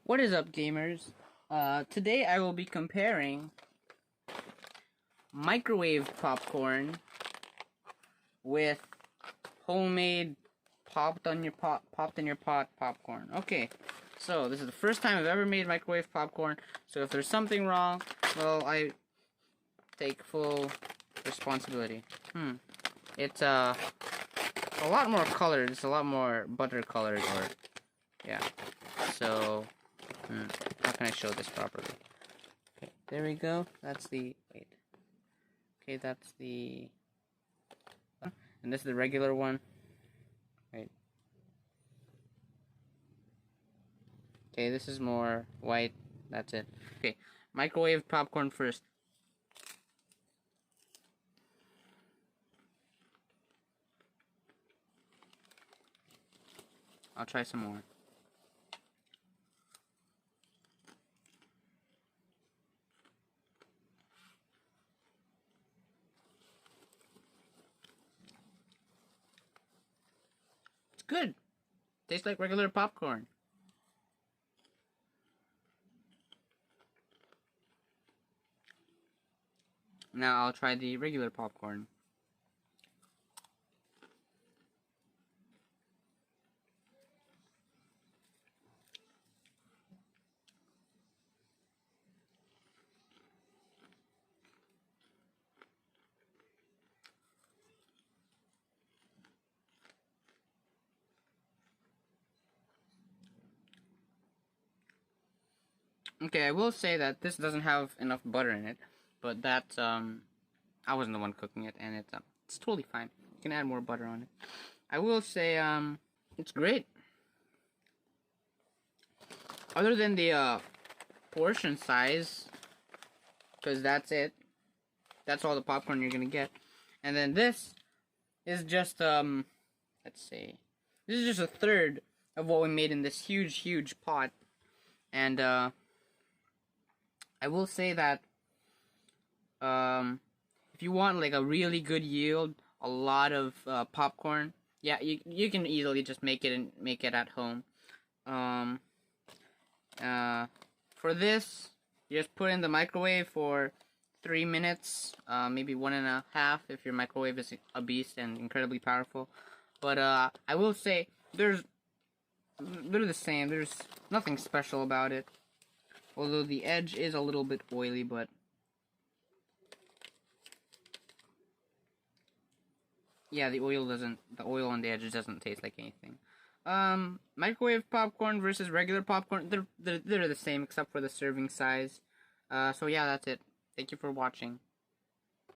What is up, gamers? Today I will be comparing microwave popcorn with homemade popped in your pot popcorn. Okay, so this is the first time I've ever made microwave popcorn. So if there's something wrong, well, I take full responsibility. It's a lot more colored. It's a lot more butter colored, or yeah. So. How can I show this properly? Okay, there we go. That's the, wait. Okay, that's the, and this is the regular one. Wait. Okay, this is more white. That's it. Okay, microwave popcorn first. I'll try some more. Good. Tastes like regular popcorn. Now I'll try the regular popcorn. Okay, I will say that this doesn't have enough butter in it, but that's, I wasn't the one cooking it, and it's totally fine. You can add more butter on it. I will say, it's great. Other than the, portion size, because that's it. That's all the popcorn you're gonna get. And then this is just, let's see. This is just a third of what we made in this huge pot. And, I will say that if you want like a really good yield, a lot of popcorn, yeah, you can easily just make it at home. For this, you just put in the microwave for 3 minutes, maybe 1.5 if your microwave is a beast and incredibly powerful. But I will say they're the same. There's nothing special about it. Although the edge is a little bit oily, but yeah, the oil on the edges doesn't taste like anything. Microwave popcorn versus regular popcorn, they're the same except for the serving size. So yeah, that's it. Thank you for watching.